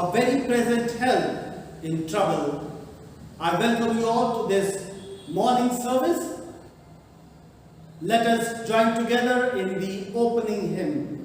a very present help in trouble. I welcome you all to this morning service. Let us join together in the opening hymn.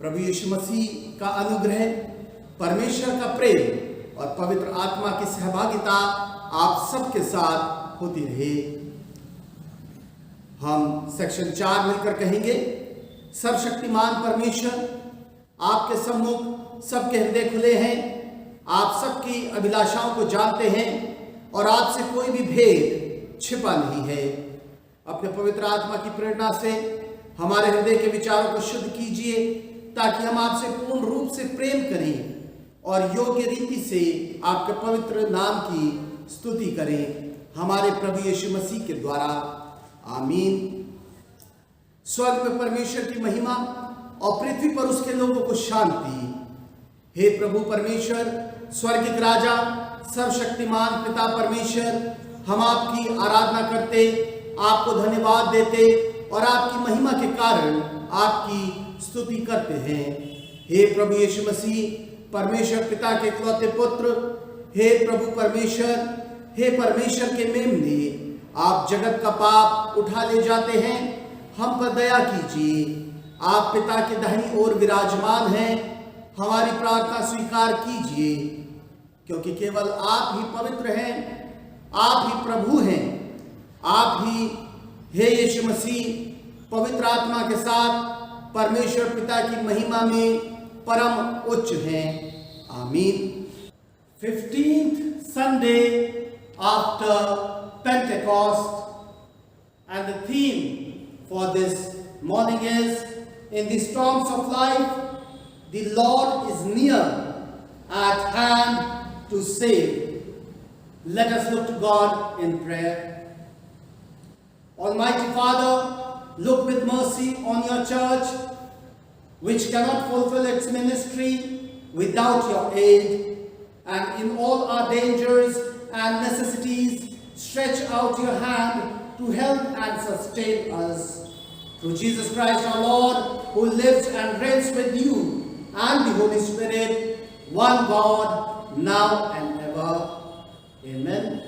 प्रभु यीशु मसीह का अनुग्रह, परमेश्वर का प्रेम और पवित्र आत्मा की सहभागिता आप सबके साथ होती रहे। हम सेक्शन 4 मिलकर कहेंगे, सर्वशक्तिमान परमेश्वर, आपके सम्मुख सबके हृदय खुले हैं, आप सबकी अभिलाषाओं को जानते हैं और आपसे कोई भी भेद छिपा नहीं है। अपने पवित्र आत्मा की प्रेरणा से हमारे हृदय के विचारों को शुद्ध कीजिए, ताकि हम आपसे पूर्ण रूप से प्रेम करें और योग्य रीति से आपके पवित्र नाम की स्तुति करें। हमारे प्रभु यीशु मसीह के द्वारा, आमीन। स्वर्ग में परमेश्वर की महिमा और पृथ्वी पर उसके लोगों को शांति। हे प्रभु परमेश्वर, स्वर्गिक राजा, सर्वशक्तिमान पिता परमेश्वर, हम आपकी आराधना करते, आपको धन्यवाद देते और आपकी महिमा के कारण आपकी स्तुति करते हैं। हे प्रभु यीशु मसीह, परमेश्वर पिता के इकलौते पुत्र, हे प्रभु परमेश्वर, हे परमेश्वर के मेमने, आप जगत का पाप उठा ले जाते हैं, हम पर दया कीजिए। आप पिता के दाहिनी ओर विराजमान हैं, हमारी प्रार्थना स्वीकार कीजिए, क्योंकि केवल आप ही पवित्र हैं, आप ही प्रभु हैं, आप ही हे यीशु मसीह पवित्र आत्मा के साथ परमेश्वर पिता की महिमा में परम उच्च हैं, आमीन। 15th Sunday after Pentecost, and the theme for this morning is, in the storms of life, the Lord is near at hand to save. Let us look to God in prayer. Almighty Father, look with mercy on your church, which cannot fulfill its ministry without your aid, and in all our dangers and necessities, stretch out your hand to help and sustain us. Through Jesus Christ our Lord, who lives and reigns with you and the Holy Spirit, one God, now and ever. Amen.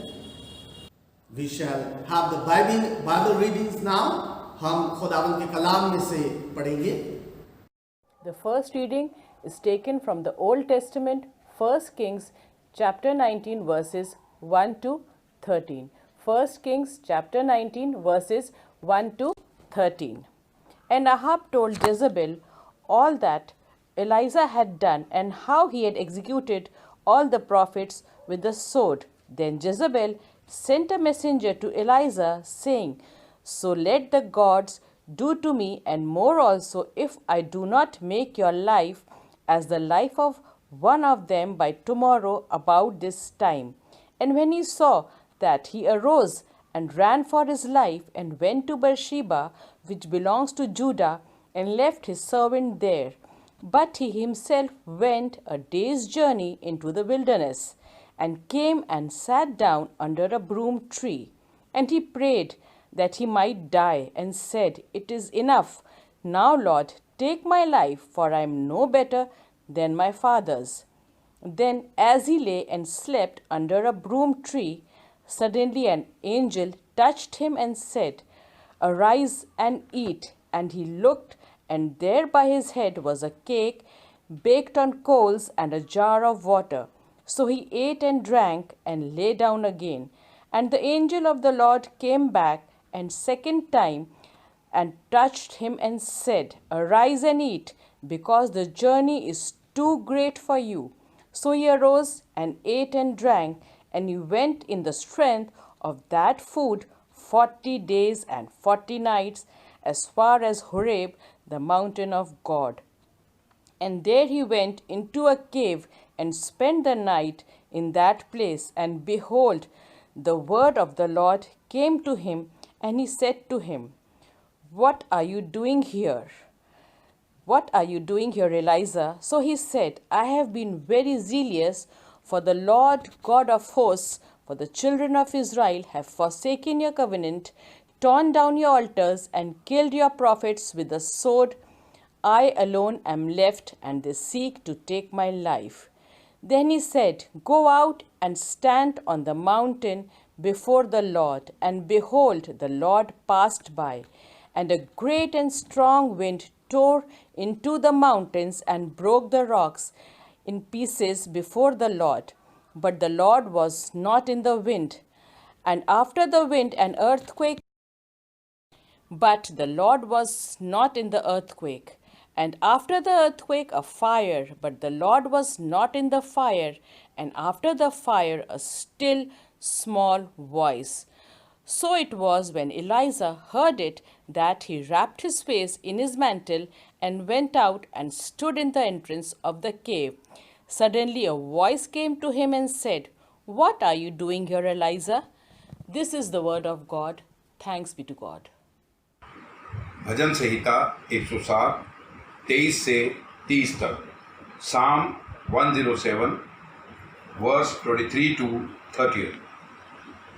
We shall have the Bible readings now. हम खुदावंद के कलाम में से पढ़ेंगे। The first reading is taken from the Old Testament, 1 Kings chapter 19 verses 1 to 13. 1 Kings chapter 19 verses 1 to 13. And Ahab told Jezebel all that Elijah had done and how he had executed all the prophets with the sword. Then Jezebel sent a messenger to Elijah, saying, So let the gods do to me and more also, if I do not make your life as the life of one of them by tomorrow about this time. And when he saw that, he arose and ran for his life and went to Beersheba, which belongs to Judah, and left his servant there. But he himself went a day's journey into the wilderness, and came and sat down under a broom tree. And he prayed that he might die, and said, It is enough. Now, Lord, take my life, for I am no better than my fathers. Then, as he lay and slept under a broom tree, suddenly an angel touched him and said, Arise and eat. And he looked, and there by his head was a cake baked on coals and a jar of water. So he ate and drank and lay down again. And the angel of the Lord came back and second time and touched him and said, Arise and eat, because the journey is too great for you. So he arose and ate and drank, and he went in the strength of that food 40 days and 40 nights, as far as Horeb, the mountain of God. And there he went into a cave and spent the night in that place. And behold, the word of the Lord came to him, and he said to him, What are you doing here? What are you doing here, Elijah? So he said, I have been very zealous for the Lord God of hosts, for the children of Israel have forsaken your covenant, torn down your altars, and killed your prophets with the sword. I alone am left, and they seek to take my life. Then he said, Go out and stand on the mountain before the Lord. And behold, the Lord passed by, and a great and strong wind tore into the mountains and broke the rocks in pieces before the Lord. But the Lord was not in the wind. And after the wind, an earthquake. But the Lord was not in the earthquake. And after the earthquake, a fire. But the Lord was not in the fire. And after the fire, a still small voice. So it was when Elijah heard it that he wrapped his face in his mantle and went out and stood in the entrance of the cave. Suddenly a voice came to him and said, What are you doing here, Elijah? This is the word of God. Thanks be to God. भजन संहिता 107 23 से 30 तक। Psalm 107 verse 23 to 30।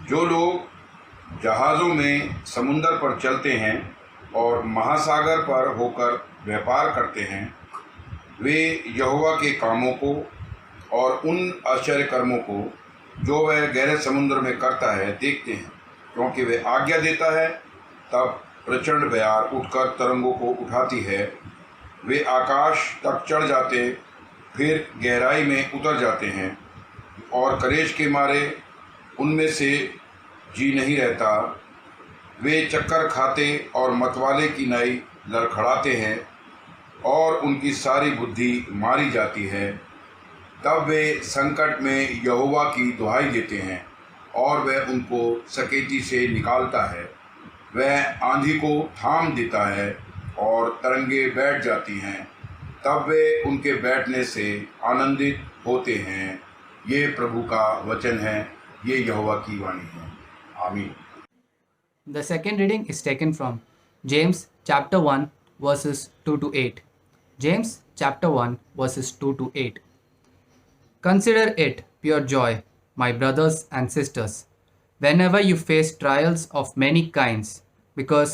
जो लोग जहाज़ों में समुंदर पर चलते हैं और महासागर पर होकर व्यापार करते हैं, वे यहोवा के कामों को और उन आश्चर्य कर्मों को जो वह गहरे समुद्र में करता है देखते हैं, क्योंकि वह आज्ञा देता है तब प्रचंड बयार उठकर तरंगों को उठाती है। वे आकाश तक चढ़ जाते, फिर गहराई में उतर जाते हैं और कलेश के मारे उनमें से जी नहीं रहता। वे चक्कर खाते और मतवाले की नाई लड़खड़ाते हैं और उनकी सारी बुद्धि मारी जाती है। तब वे संकट में यहोवा की दुहाई देते हैं और वह उनको सकेती से निकालता है। वह आंधी को थाम देता है और तरंगे बैठ जाती हैं। तब वे उनके बैठने से आनंदित होते हैं। ये प्रभु का वचन है, ये यहोवा की वाणी है। आमीन। The second reading is taken from James chapter 1 verses 2 to 8. James chapter 1 verses 2 to 8. Consider it pure joy, my brothers and sisters, whenever you face trials of many kinds, because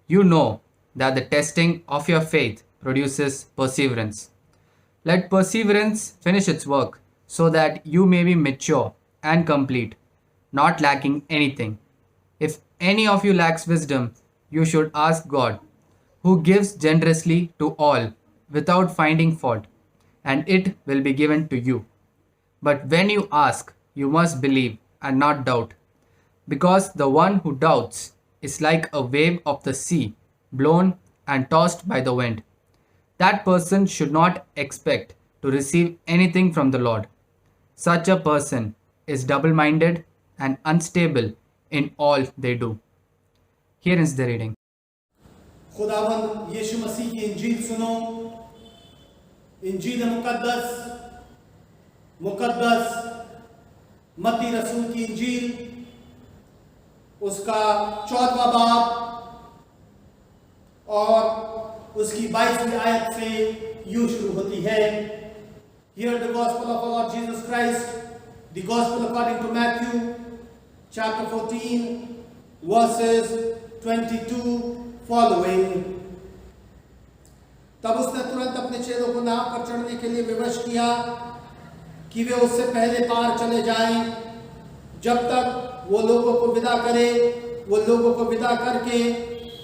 you know that the testing of your faith produces perseverance. Let perseverance finish its work, so that you may be mature and complete, not lacking anything. If any of you lacks wisdom, you should ask God, who gives generously to all without finding fault, and it will be given to you. But when you ask, you must believe and not doubt, because the one who doubts is like a wave of the sea, blown and tossed by the wind. That person should not expect to receive anything from the Lord. Such a person is double-minded and unstable in all they do. Here is the reading. खुदावंद यीशु मसीह की इंजील सुनो। इंजील मुकद्दस मत्ती रसूल की इंजील, उसका 14वां बाब और उसकी 22वीं आयत से यूं शुरू होती है। Hear the gospel of our Lord Jesus Christ, the gospel according to Matthew chapter 14 verses 22 following. तब उसने तुरंत अपने चेलों को नाव पर चढ़ने के लिए विवश किया कि वे उससे पहले पार चले जाएं, जब तक वो लोगों को विदा करे। वो लोगों को विदा करके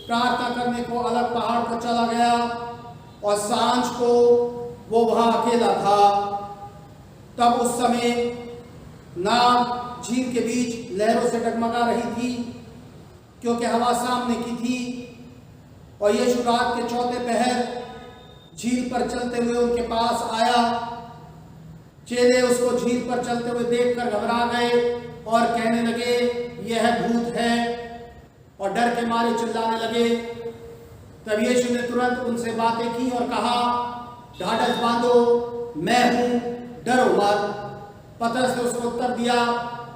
प्रार्थना करने को अलग पहाड़ पर चला गया और सांझ को वो वहां अकेला था। तब उस समय नाव झील के बीच लहरों से डगमगा रही थी, क्योंकि हवा सामने की थी। और यीशु रात के चौथे पहर झील पर चलते हुए उनके पास आया। चेले उसको झील पर चलते हुए देखकर घबरा गए और कहने लगे, यह भूत है, और डर के मारे चिल्लाने लगे। तब यीशु ने तुरंत उनसे बातें की और कहा, ढाढ़स बांधो, मैं हूं, डरो मत। पतरस ने उसको उत्तर दिया,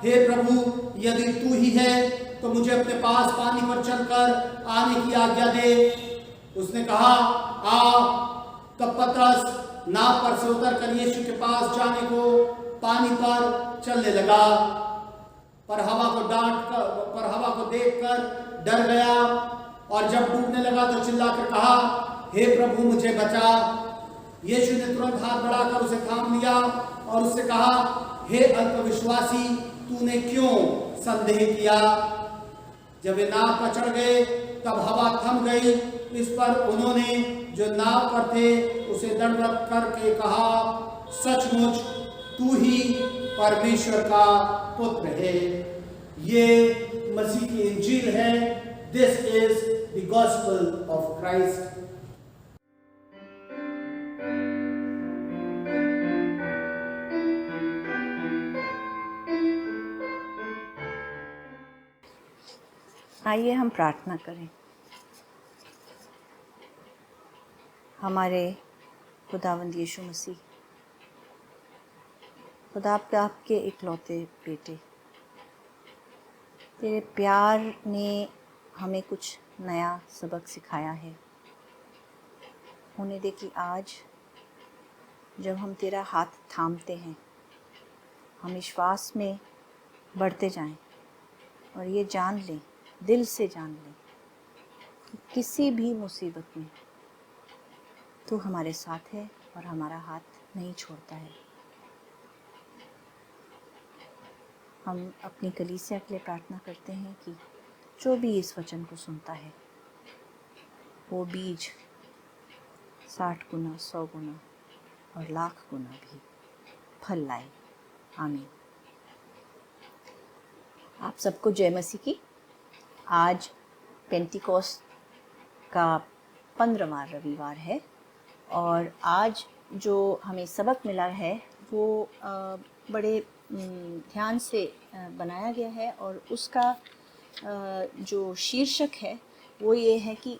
हे प्रभु, यदि तू ही है तो मुझे अपने पास पानी पर चलकर आने की आज्ञा दे। उसने कहा, आ। तब पतरस नाव पर से उतरकर यीशु के पास जाने को पानी पर चलने लगा, पर हवा को देखकर डर गया, और जब डूबने लगा तो चिल्लाकर कहा, हे प्रभु, मुझे बचा। यीशु ने तुरंत हाथ बढ़ाकर उसे थाम लिया और उससे कहा, हे अल्पविश्वासी, तूने क्यों संदेह किया? जब वे नाव पर चढ़ गए तब हवा थम गई। इस पर उन्होंने जो नाव पर थे उसे दंडवत करके कहा, सचमुच तू ही परमेश्वर का पुत्र है। ये मसीह की इंजील है। This is the gospel of Christ. आइए हम प्रार्थना करें। हमारे खुदावंद यीशु मसीह, खुदा आपके इकलौते बेटे, तेरे प्यार ने हमें कुछ नया सबक सिखाया है। होने दे कि आज जब हम तेरा हाथ थामते हैं, हम विश्वास में बढ़ते जाएं और ये जान लें, दिल से जान लें कि किसी भी मुसीबत में तू हमारे साथ है और हमारा हाथ नहीं छोड़ता है। हम अपनी कलीसिया के लिए प्रार्थना करते हैं कि जो भी इस वचन को सुनता है वो बीज 60 गुना, 100 गुना और लाख गुना भी फल लाए। आमीन। आप सबको जय मसीह की। आज पेंटिकोस्ट का 15वां रविवार है और आज जो हमें सबक मिला है वो बड़े ध्यान से बनाया गया है और उसका जो शीर्षक है वो ये है कि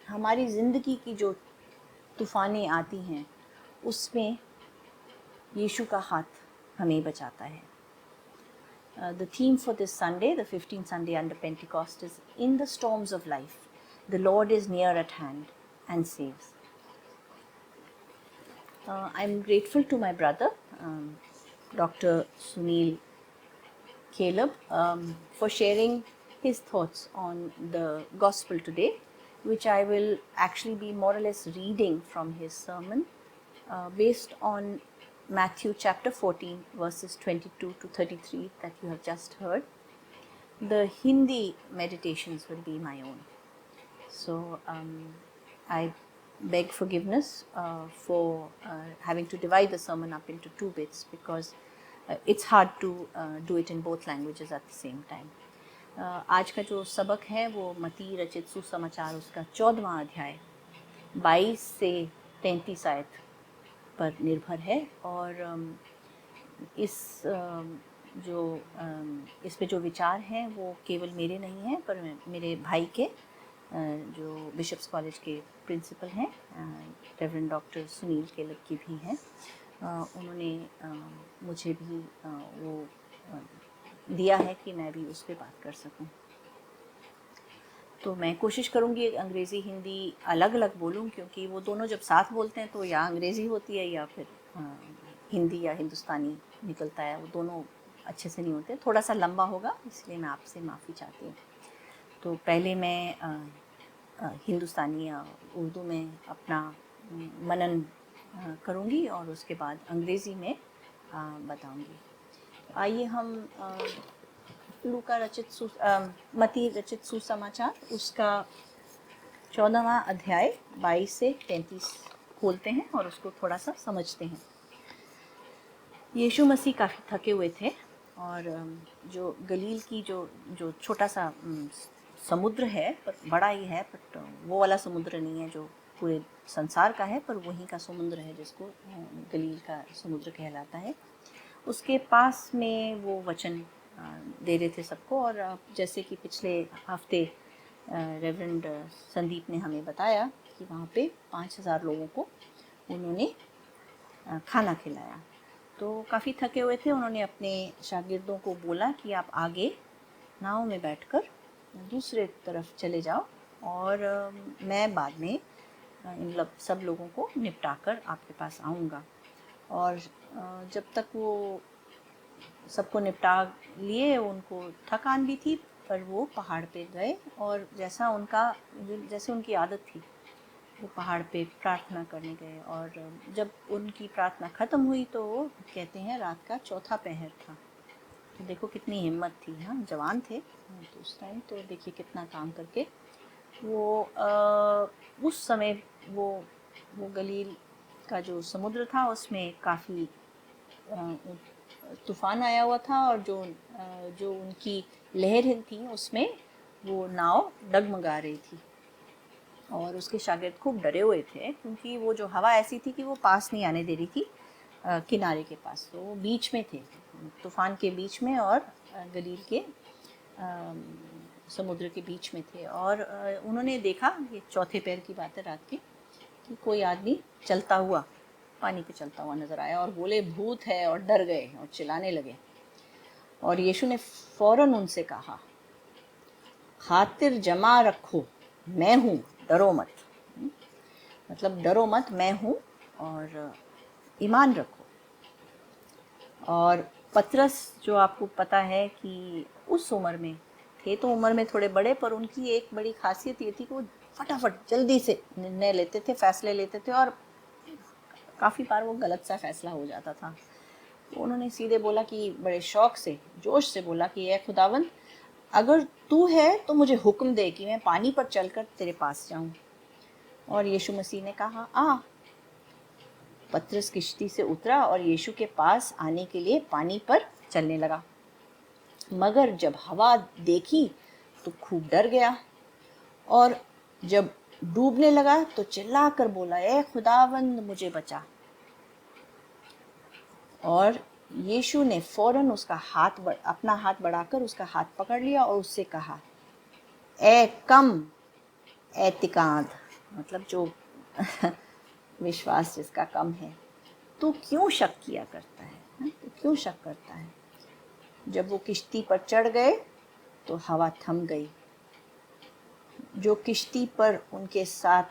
हमारी ज़िंदगी की जो तूफ़ानें आती हैं उसमें यीशु का हाथ हमें बचाता है। The theme for this Sunday, the 15th Sunday under Pentecost, is In the Storms of Life, the Lord is near at hand and saves. I'm grateful to my brother, Dr. Sunil Caleb, for sharing his thoughts on the gospel today, which I will actually be more or less reading from his sermon based on Matthew chapter 14, verses 22 to 33 that you have just heard. The Hindi meditations will be my own. So I beg forgiveness for having to divide the sermon up into two bits because it's hard to do it in both languages at the same time. आज का जो सबक है वो मती रचित सुसमाचार उसका 14वां अध्याय 22 से 33 आयत पर निर्भर है और इस पे जो विचार हैं वो केवल मेरे नहीं हैं पर मेरे भाई के जो बिशप्स कॉलेज के प्रिंसिपल हैं रेवरेंड डॉक्टर सुनील केलब की भी हैं। उन्होंने मुझे भी वो दिया है कि मैं भी उस पर बात कर सकूं। तो मैं कोशिश करूंगी अंग्रेज़ी हिंदी अलग अलग बोलूं क्योंकि वो दोनों जब साथ बोलते हैं तो या अंग्रेज़ी होती है या फिर हिंदी या हिंदुस्तानी निकलता है, वो दोनों अच्छे से नहीं होते। थोड़ा सा लंबा होगा इसलिए मैं आपसे माफ़ी चाहती हूँ। तो पहले मैं हिंदुस्तानी या उर्दू में अपना मनन करूँगी और उसके बाद अंग्रेज़ी में बताऊँगी। आइए हम लूका रचित मती रचित सुसमाचार उसका 14वां अध्याय 22 से 33 खोलते हैं और उसको थोड़ा सा समझते हैं। यीशु मसीह काफ़ी थके हुए थे और जो गलील की जो छोटा सा समुद्र है पर बड़ा ही है, बट वो वाला समुद्र नहीं है जो पूरे संसार का है, पर वहीं का समुद्र है जिसको गलील का समुद्र कहलाता है। उसके पास में वो वचन दे रहे थे सबको और जैसे कि पिछले हफ्ते रेवरेंड संदीप ने हमें बताया कि वहाँ पे 5000 लोगों को उन्होंने खाना खिलाया। तो काफ़ी थके हुए थे। उन्होंने अपने शागिर्दों को बोला कि आप आगे नाव में बैठकर दूसरे तरफ चले जाओ और मैं बाद में इन सब लोगों को निपटाकर आपके पास आऊँगा। और जब तक वो सबको निपटा लिए, उनको थकान भी थी, पर वो पहाड़ पे गए और जैसे उनकी आदत थी वो पहाड़ पे प्रार्थना करने गए। और जब उनकी प्रार्थना ख़त्म हुई तो वो कहते हैं रात का 4था पहर था। तो देखो कितनी हिम्मत थी। हाँ, जवान थे तो उस टाइम, तो देखिए कितना काम करके वो उस समय वो गलील का जो समुद्र था उसमें काफ़ी तूफ़ान आया हुआ था और जो उनकी लहरें थी उसमें वो नाव डगमगा रही थी और उसके शागिर्द खूब डरे हुए थे क्योंकि वो जो हवा ऐसी थी कि वो पास नहीं आने दे रही थी किनारे के पास। तो वो बीच में थे, तूफ़ान के बीच में और गलील के समुद्र के बीच में थे। और उन्होंने देखा, ये 4थे पहर की बात है रात की, कि कोई आदमी चलता हुआ पानी पे चलता हुआ नज़र आया और बोले भूत है, और डर गए और चिल्लाने लगे। और यीशु ने फ़ौरन उनसे कहा खातिर जमा रखो, मैं हूँ, डरो मत। मतलब डरो मत, मैं हूँ, और ईमान रखो। और पतरस, जो आपको पता है कि उस उम्र में थे, तो उम्र में थोड़े बड़े, पर उनकी एक बड़ी खासियत ये थी कि वो फटाफट जल्दी से निर्णय लेते थे, फैसले लेते थे, और काफ़ी बार वो गलत सा फैसला हो जाता था। तो उन्होंने सीधे बोला कि बड़े शौक से, जोश से बोला कि ए खुदावंद, अगर तू है तो मुझे हुक्म दे कि मैं पानी पर चलकर तेरे पास जाऊं। और यीशु मसीह ने कहा आ। पतरस किश्ती से उतरा और यीशु के पास आने के लिए पानी पर चलने लगा, मगर जब हवा देखी तो खूब डर गया, और जब डूबने लगा तो चिल्लाकर बोला, ए खुदावंद मुझे बचा। और यीशु ने फौरन उसका अपना हाथ बढ़ाकर उसका हाथ पकड़ लिया और उससे कहा, ए कम एतिकाद, मतलब जो विश्वास जिसका कम है, तू क्यों शक किया करता है, तू क्यों शक करता है। जब वो किश्ती पर चढ़ गए तो हवा थम गई। जो किश्ती पर उनके साथ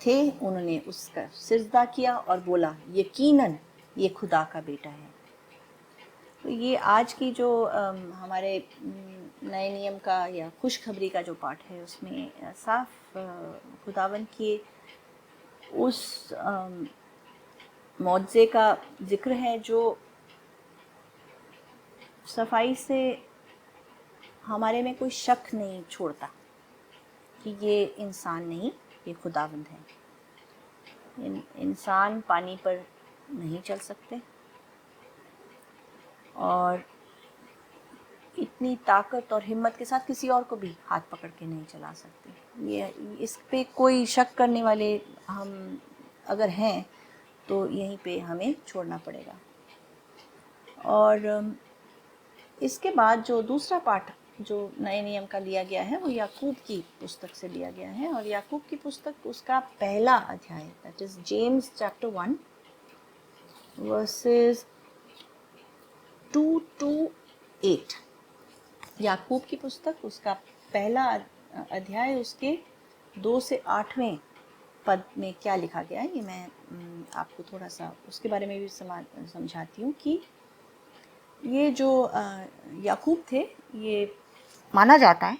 थे उन्होंने उसका सिजदा किया और बोला, यकीनन ये खुदा का बेटा है। तो ये आज की जो हमारे नए नियम का या खुशखबरी का जो पाठ है, उसमें साफ खुदावन के उस मौजज़े का जिक्र है जो सफाई से हमारे में कोई शक नहीं छोड़ता कि ये इंसान नहीं, ये खुदावंद है। इंसान पानी पर नहीं चल सकते, और इतनी ताकत और हिम्मत के साथ किसी और को भी हाथ पकड़ के नहीं चला सकते। ये इस पे कोई शक करने वाले हम अगर हैं तो यहीं पे हमें छोड़ना पड़ेगा। और इसके बाद जो दूसरा पाठ जो नए नियम का लिया गया है वो याकूब की पुस्तक से लिया गया है, और याकूब की पुस्तक उसका पहला अध्याय, that is James chapter 1 versus 2 to 8। याकूब की पुस्तक उसका पहला अध्याय, उसके 2 से 8वें पद में क्या लिखा गया है, ये मैं आपको थोड़ा सा उसके बारे में भी समझाती हूँ कि ये जो याकूब थे, ये माना जाता है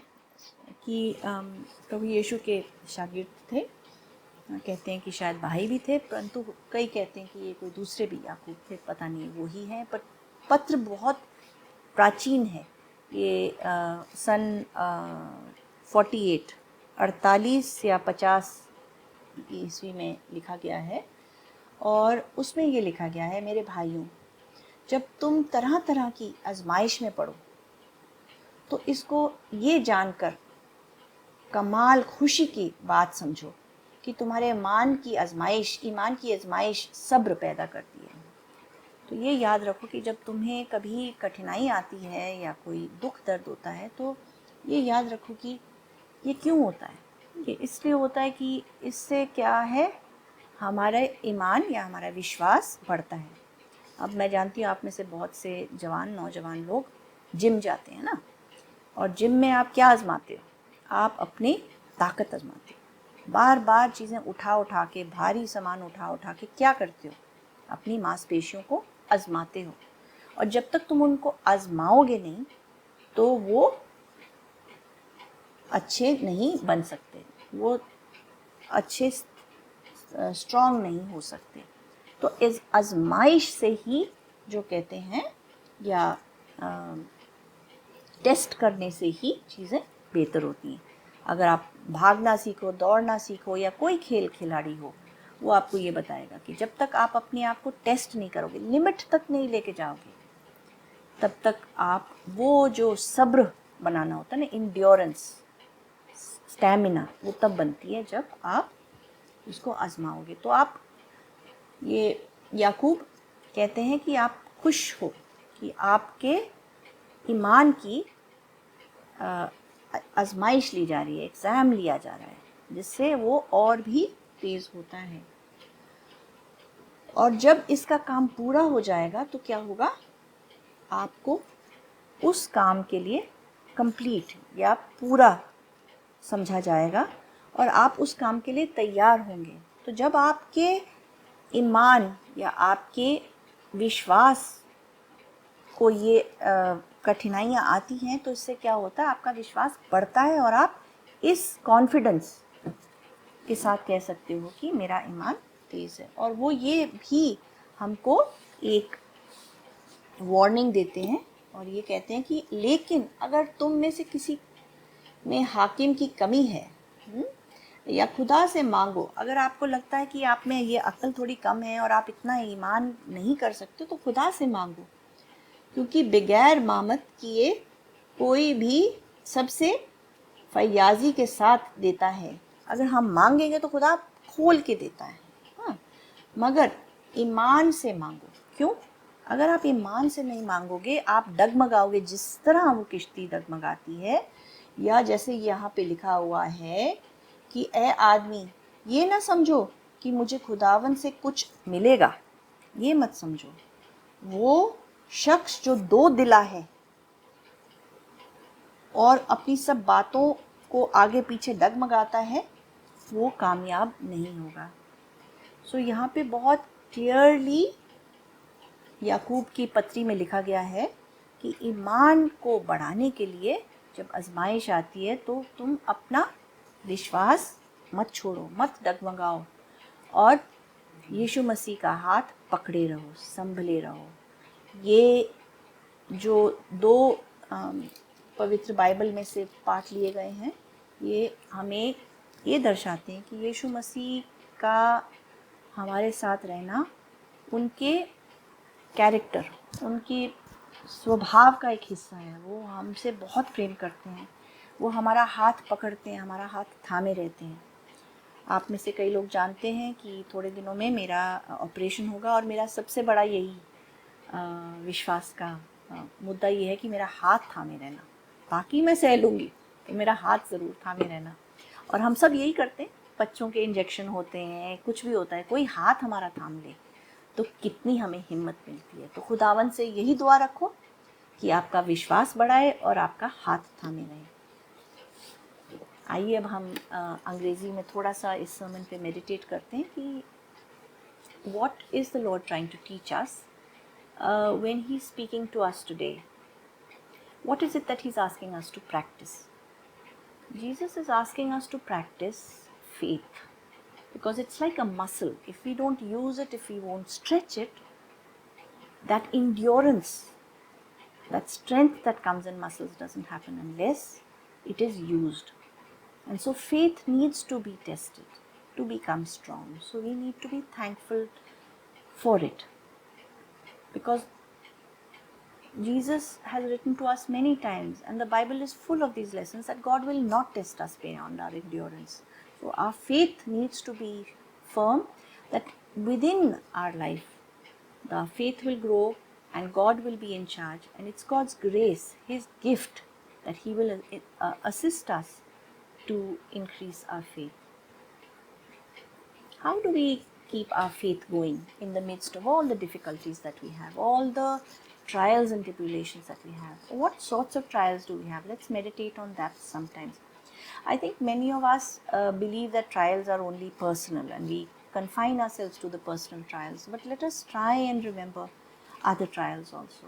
कि प्रभु यीशु के शागिर्द थे। कहते हैं कि शायद भाई भी थे, परंतु कई कहते हैं कि ये कोई दूसरे भी याकूब थे, पता नहीं वो ही हैं। पर पत्र बहुत प्राचीन है, ये सन 48 या 50 ईस्वी में लिखा गया है। और उसमें ये लिखा गया है, मेरे भाइयों, जब तुम तरह तरह की आजमाइश में पड़ो तो इसको ये जानकर कमाल खुशी की बात समझो कि तुम्हारे ईमान की आजमाइश सब्र पैदा करती है। तो ये याद रखो कि जब तुम्हें कभी कठिनाई आती है या कोई दुख दर्द होता है, तो ये याद रखो कि ये क्यों होता है। ये इसलिए होता है कि इससे क्या है, हमारा ईमान या हमारा विश्वास बढ़ता है। अब मैं जानती हूँ आप में से बहुत से नौजवान लोग जिम जाते हैं ना, और जिम में आप क्या आजमाते हो, आप अपनी ताकत आजमाते हो। बार बार चीज़ें उठा के, भारी सामान उठा के क्या करते हो, अपनी मांसपेशियों को आजमाते हो। और जब तक तुम उनको आजमाओगे नहीं तो वो अच्छे नहीं बन सकते, वो अच्छे स्ट्रॉन्ग नहीं हो सकते। तो इस आजमाइश से ही, जो कहते हैं, या टेस्ट करने से ही चीज़ें बेहतर होती हैं। अगर आप भागना सीखो, दौड़ना सीखो, या कोई खिलाड़ी हो, वो आपको ये बताएगा कि जब तक आप अपने आप को टेस्ट नहीं करोगे, लिमिट तक नहीं लेके जाओगे, तब तक आप वो जो सब्र बनाना होता है ना, इंड्योरेंस, स्टैमिना, वो तब बनती है जब आप उसको आजमाओगे। तो आप, ये याकूब कहते हैं कि आप खुश हो कि आपके ईमान की आजमाइश ली जा रही है, एग्ज़ाम लिया जा रहा है, जिससे वो और भी तेज़ होता है। और जब इसका काम पूरा हो जाएगा तो क्या होगा, आपको उस काम के लिए कंप्लीट या पूरा समझा जाएगा और आप उस काम के लिए तैयार होंगे। तो जब आपके ईमान या आपके विश्वास को ये कठिनाइयाँ आती हैं तो इससे क्या होता है, आपका विश्वास बढ़ता है और आप इस कॉन्फिडेंस के साथ कह सकते हो कि मेरा ईमान तेज़ है। और वो ये भी हमको एक वार्निंग देते हैं और ये कहते हैं कि लेकिन अगर तुम में से किसी में हाकिम की कमी है, या खुदा से मांगो। अगर आपको लगता है कि आप में ये अक्ल थोड़ी कम है और आप इतना ईमान नहीं कर सकते तो खुदा से मांगो, क्योंकि बगैर मामत किए कोई भी सबसे फयाजी के साथ देता है। अगर हम मांगेंगे तो खुदा खोल के देता है, हाँ, मगर ईमान से मांगो। क्यों? अगर आप ईमान से नहीं मांगोगे आप डगमगाओगे, जिस तरह वो किश्ती डगमगाती है। या जैसे यहाँ पे लिखा हुआ है कि ए आदमी, ये ना समझो कि मुझे खुदावन से कुछ मिलेगा, ये मत समझो। वो शख्स जो दो दिला है और अपनी सब बातों को आगे पीछे डगमगाता है, वो कामयाब नहीं होगा। सो यहाँ पे बहुत क्लियरली याकूब की पत्री में लिखा गया है कि ईमान को बढ़ाने के लिए जब आजमाइश आती है तो तुम अपना विश्वास मत छोड़ो, मत डगमगाओ और यीशु मसीह का हाथ पकड़े रहो, संभले रहो। ये जो दो पवित्र बाइबल में से पाठ लिए गए हैं, ये हमें ये दर्शाते हैं कि यीशु मसीह का हमारे साथ रहना उनके कैरेक्टर, उनकी स्वभाव का एक हिस्सा है। वो हमसे बहुत प्रेम करते हैं, वो हमारा हाथ पकड़ते हैं, हमारा हाथ थामे रहते हैं। आप में से कई लोग जानते हैं कि थोड़े दिनों में मेरा ऑपरेशन होगा और मेरा सबसे बड़ा यही विश्वास का मुद्दा ये है कि मेरा हाथ थामे रहना। बाकी मैं सह लूँगी, तो मेरा हाथ ज़रूर थामे रहना। और हम सब यही करते हैं, बच्चों के इंजेक्शन होते हैं, कुछ भी होता है, कोई हाथ हमारा थाम ले तो कितनी हमें हिम्मत मिलती है। तो खुदावन से यही दुआ रखो कि आपका विश्वास बढ़ाए और आपका हाथ थामे रहे। आइए अब हम अंग्रेज़ी में थोड़ा सा इस सर्मन पे मेडिटेट करते हैं कि what is the Lord trying to teach us when He's speaking to us today? What is it that He's asking us to practice? Jesus is asking us to practice faith, because it's like a muscle. If we don't use it, if we won't stretch it, that endurance, that strength that comes in muscles doesn't happen unless it is used. And so faith needs to be tested to become strong. So we need to be thankful for it, because Jesus has written to us many times, and the Bible is full of these lessons that God will not test us beyond our endurance. So our faith needs to be firm, that within our life the faith will grow and God will be in charge, and it's God's grace, His gift, that He will assist us to increase our faith. How do we keep our faith going in the midst of all the difficulties that we have, all the trials and tribulations that we have? What sorts of trials do we have? Let's meditate on that sometimes. I think many of us believe that trials are only personal and we confine ourselves to the personal trials, but let us try and remember other trials also.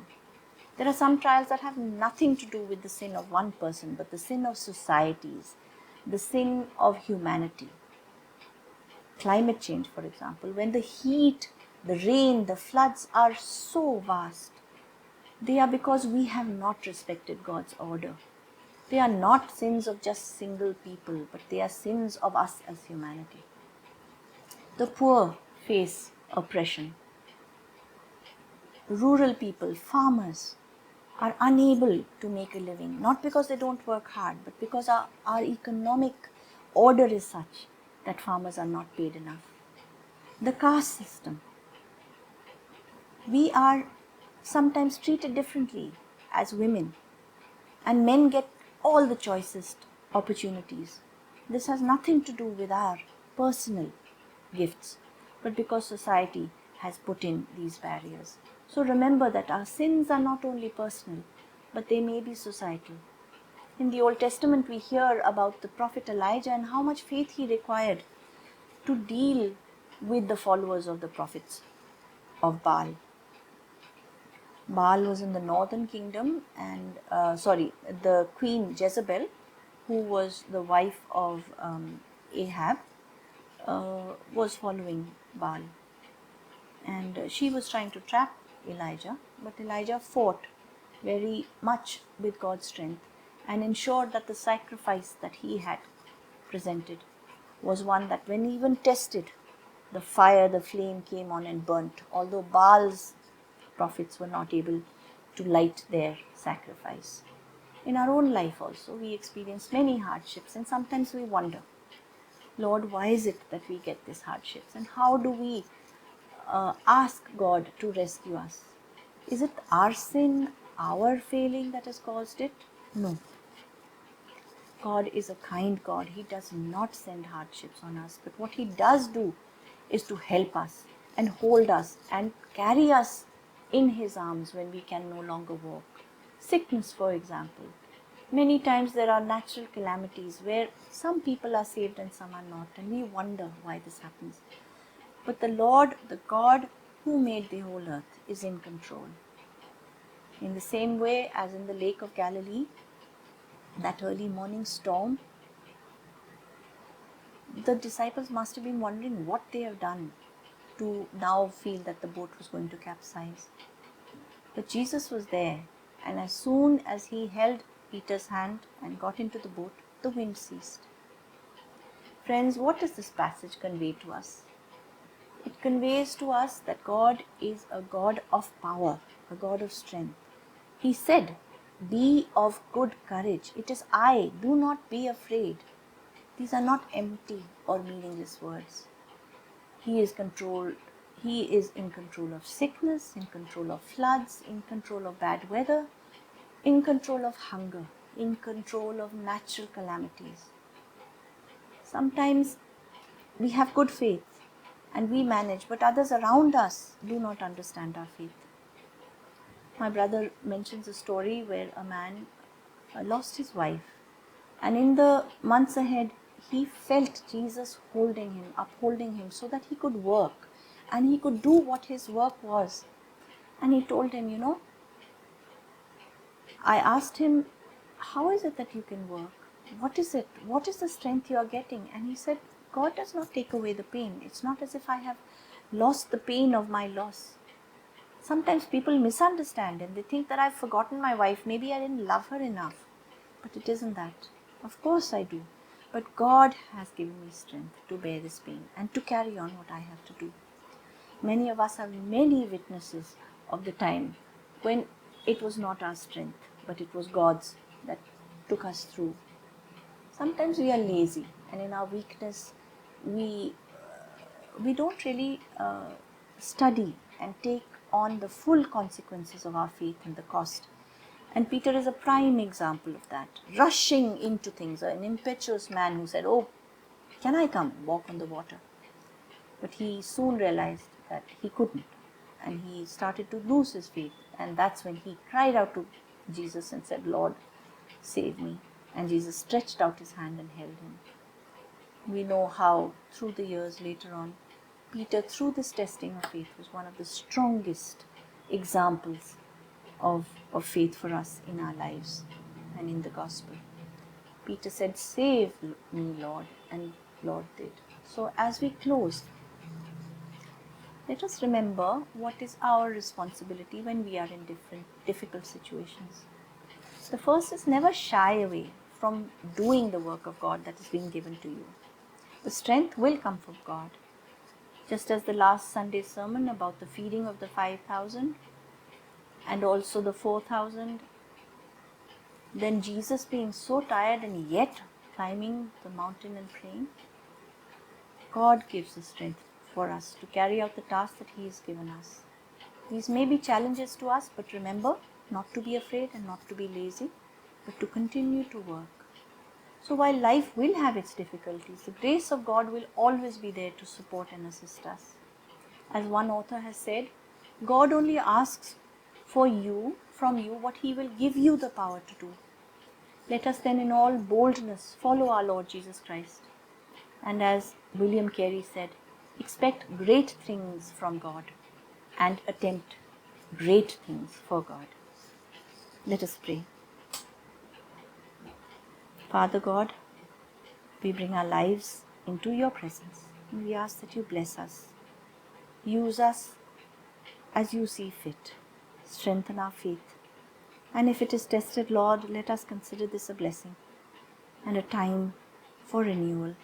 There are some trials that have nothing to do with the sin of one person, but the sin of societies, the sin of humanity. Climate change, for example, when the heat, the rain, the floods are so vast, they are because we have not respected God's order. They are not sins of just single people, but they are sins of us as humanity. The poor face oppression. Rural people, farmers, are unable to make a living, not because they don't work hard, but because our economic order is such that farmers are not paid enough. The caste system. We are sometimes treated differently as women, and men get all the choicest opportunities. This has nothing to do with our personal gifts, but because society has put in these barriers. So remember that our sins are not only personal, but they may be societal. In the Old Testament, we hear about the prophet Elijah and how much faith he required to deal with the followers of the prophets of Baal. Baal was in the northern kingdom, and the queen Jezebel, who was the wife of Ahab, was following Baal. And she was trying to trap Elijah, but Elijah fought very much with God's strength and ensured that the sacrifice that he had presented was one that, when even tested, the fire, the flame came on and burnt, although Baal's prophets were not able to light their sacrifice. In our own life also, we experience many hardships, and sometimes we wonder, Lord, why is it that we get these hardships, and how do we ask God to rescue us? Is it our sin, our failing that has caused it? No. God is a kind God. He does not send hardships on us, but what He does do is to help us and hold us and carry us in His arms when we can no longer walk. Sickness, for example. Many times there are natural calamities where some people are saved and some are not, and we wonder why this happens. But the Lord, the God who made the whole earth, is in control. In the same way as in the Lake of Galilee, that early morning storm, the disciples must have been wondering what they have done to now feel that the boat was going to capsize. But Jesus was there, and as soon as He held Peter's hand and got into the boat, the wind ceased. Friends, what does this passage convey to us? It conveys to us that God is a God of power, a God of strength. He said, "Be of good courage. It is I. Do not be afraid." These are not empty or meaningless words. He is in control of sickness, in control of floods, in control of bad weather, in control of hunger, in control of natural calamities. Sometimes we have good faith and we manage, but others around us do not understand our faith. My brother mentions a story where a man lost his wife, and in the months ahead, he felt Jesus holding him, upholding him, so that he could work and he could do what his work was. And he told him, I asked him, how is it that you can work? What is it? What is the strength you are getting? And he said, God does not take away the pain. It's not as if I have lost the pain of my loss. Sometimes people misunderstand and they think that I've forgotten my wife. Maybe I didn't love her enough. But it isn't that. Of course I do. But God has given me strength to bear this pain and to carry on what I have to do. Many of us have many witnesses of the time when it was not our strength, but it was God's that took us through. Sometimes we are lazy, and in our weakness, we don't really study and take on the full consequences of our faith and the cost. And Peter is a prime example of that, rushing into things, an impetuous man who said, "Oh, can I come and walk on the water?" But he soon realized that he couldn't, and he started to lose his faith. And that's when he cried out to Jesus and said, "Lord, save me." And Jesus stretched out His hand and held him. We know how, through the years later on, Peter, through this testing of faith, was one of the strongest examples of faith for us in our lives and in the gospel. Peter said, "Save me, Lord," and Lord did. So as we close, let us remember what is our responsibility when we are in difficult situations. The first is never shy away from doing the work of God that is being given to you. The strength will come from God. Just as the last Sunday's sermon about the feeding of the 5,000 and also the 4,000, then Jesus being so tired and yet climbing the mountain and praying, God gives the strength for us to carry out the task that He has given us. These may be challenges to us, but remember not to be afraid and not to be lazy, but to continue to work. So while life will have its difficulties, the grace of God will always be there to support and assist us. As one author has said, God only asks from you what He will give you the power to do. Let us then in all boldness follow our Lord Jesus Christ. And as William Carey said, expect great things from God and attempt great things for God. Let us pray. Father God, we bring our lives into your presence and we ask that you bless us. Use us as you see fit. Strengthen our faith. And if it is tested, Lord, let us consider this a blessing and a time for renewal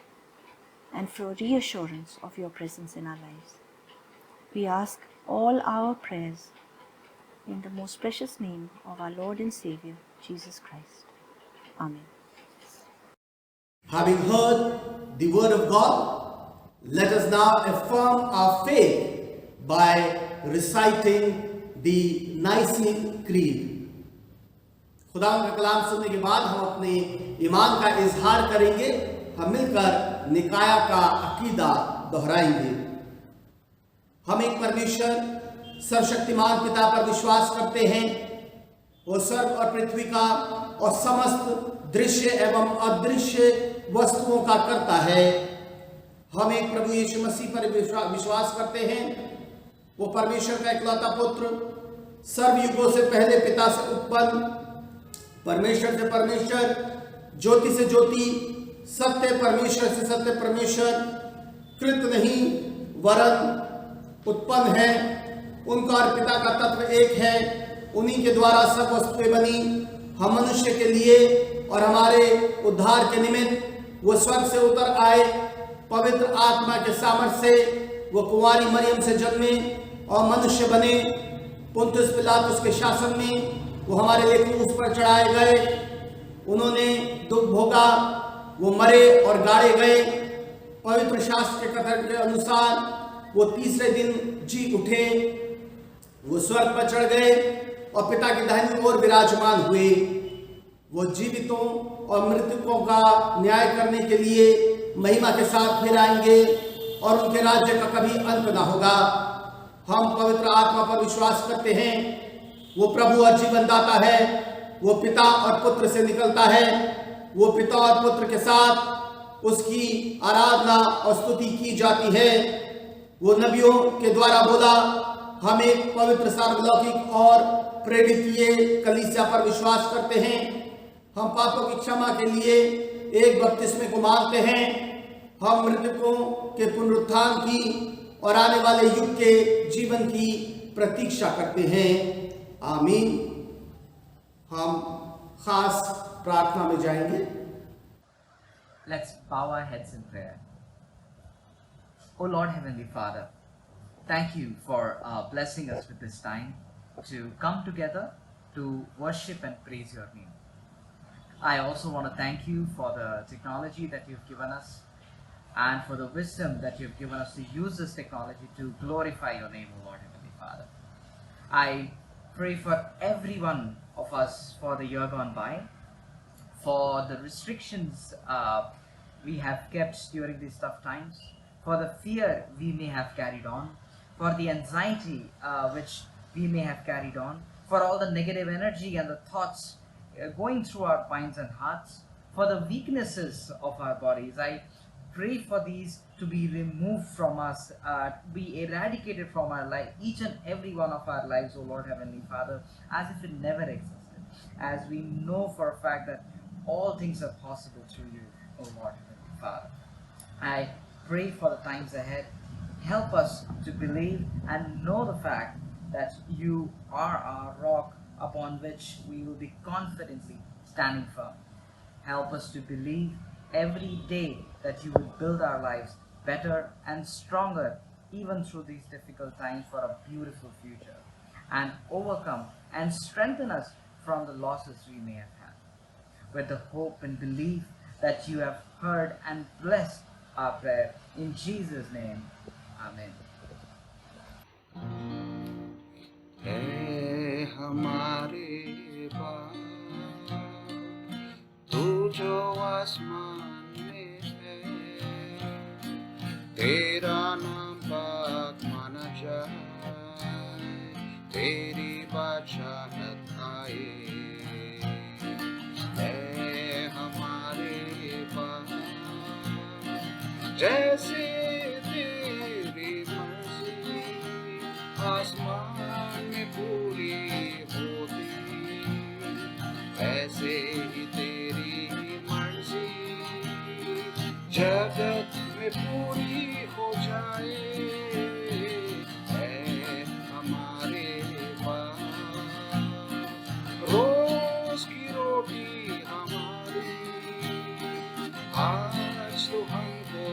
and for reassurance of your presence in our lives. We ask all our prayers in the most precious name of our Lord and Savior, Jesus Christ. Amen. Having heard the word of God, let us now affirm our faith by reciting the Nicene Creed. खुदा का कलाम सुनने के बाद हम अपने ईमान का इजहार करेंगे। हम मिलकर निकाया का अकीदा दोहराएंगे। हम एक परमेश्वर सर्वशक्तिमान पिता पर विश्वास करते हैं। वो स्वर्ग और पृथ्वी का और समस्त दृश्य एवं अदृश्य वस्तुओं का करता है। हम एक प्रभु यीशु मसीह पर विश्वास करते हैं। वो परमेश्वर का इकलौता पुत्र, सर्वयुगों से पहले पिता से उत्पन्न, परमेश्वर से परमेश्वर, ज्योति से ज्योति, सत्य परमेश्वर से सत्य परमेश्वर, कृत नहीं वरन उत्पन्न है। उनका और पिता का तत्व एक है। उन्हीं के द्वारा सब वस्तुएं बनी। हम मनुष्य के लिए और हमारे उद्धार के निमित्त वो स्वर्ग से उतर आए। पवित्र आत्मा के सामर्थ्य से वो कुंवारी मरियम से जन्मे और मनुष्य बने। पुन्तियुस पिलातुस के शासन में वो हमारे लिए क्रूस पर चढ़ाए गए। उन्होंने दुख भोगा, वो मरे और गाड़े गए। पवित्र शास्त्र के कथन के अनुसार वो तीसरे दिन जी उठे। वो स्वर्ग पर चढ़ गए और पिता की दाहिनी ओर विराजमान हुए। वो जीवितों और मृतकों का न्याय करने के लिए महिमा के साथ फिर आएंगे और उनके राज्य का कभी अंत ना होगा। हम पवित्र आत्मा पर विश्वास करते हैं। वो प्रभु और जीवन दाता है। वो पिता और पुत्र से निकलता है। वो पिता और पुत्र के साथ उसकी आराधना और स्तुति की जाती है। वो नबियों के द्वारा बोला, हम एक पवित्र सार्वलौकिक और प्रेरितीय कलीसिया पर विश्वास करते हैं। हम पापों की क्षमा के लिए एक बपतिस्मे को मानते हैं। हम मृतकों के पुनरुत्थान की और आने वाले युग के जीवन की प्रतीक्षा करते हैं। आमीन। हम खास प्रार्थना में जाएंगे। Let's bow our heads in prayer. O Lord Heavenly Father, thank you for blessing us with this time to come together to worship and praise your name. I also want to thank you for the technology that you've given us and for the wisdom that you've given us to use this technology to glorify your name, O Lord Heavenly Father. I pray for every one of us for the year gone by, for the restrictions we have kept during these tough times, for the fear we may have carried on, for the anxiety which we may have carried on, for all the negative energy and the thoughts going through our minds and hearts, for the weaknesses of our bodies. I pray for these to be removed from us, be eradicated from our life, each and every one of our lives, O Lord Heavenly Father, as if it never existed, as we know for a fact that all things are possible through you, O Lord Heavenly Father. I pray for the times ahead. Help us to believe and know the fact that you are our rock upon which we will be confidently standing firm. Help us to believe every day that you will build our lives better and stronger even through these difficult times for a beautiful future, and overcome and strengthen us from the losses we may have had, with the hope and belief that you have heard and blessed our prayer. In Jesus' name, Amen. है हमारे बाप तू जो आसमान में है, तेरा नाम पाक माना जाए, तेरी बादशाहत आए। है आसमान में पूरी होती, ऐसे ही तेरी मर्जी जगत में पूरी हो जाए। ऐ हमारे पास रोज की रोटी हमारी आज तो हमको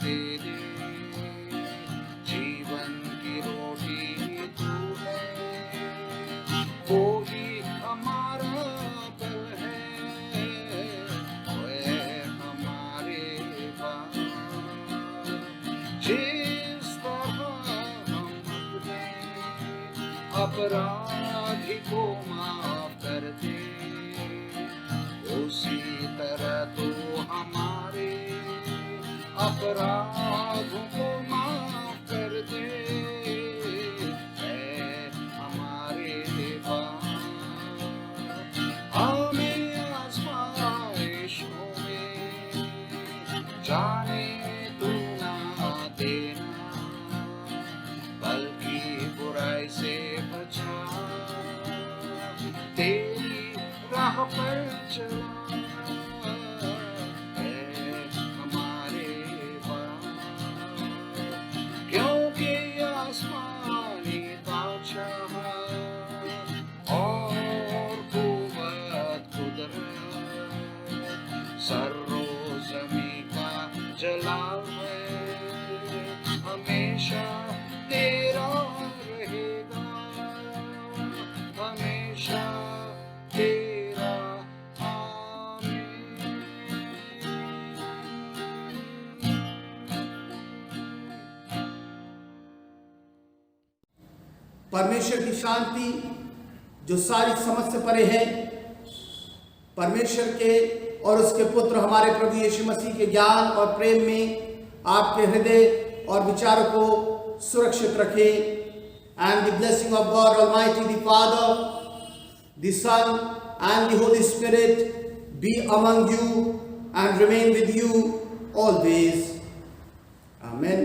दे दे। जीवन की रोटी तू है, वो ही हमारा बल है। वह हमारे पास जिस तरह हम अपने अपराधी को माफ करते, उसी तरह तो हमारे अपराधों को माफ कर दे। ऐ हमारे पास हमें आज़माइशों में जाने तू ना देना, बल्कि बुराई से बचा तेरी राह पर चला। क्योंकि आसमानी बादशाह और कुव्वत कुदरत सर्रो ज़मीं का जलाल है, हमेशा तेरा रहेगा, हमेशा तेरा। परमेश्वर की शांति जो सारी समझ से परे है, परमेश्वर के और उसके पुत्र हमारे प्रभु यीशु मसीह के ज्ञान और प्रेम में आपके हृदय और विचारों को सुरक्षित रखे। And the blessing of God almighty the father, the son and the holy spirit be among you and remain with you always. Amen.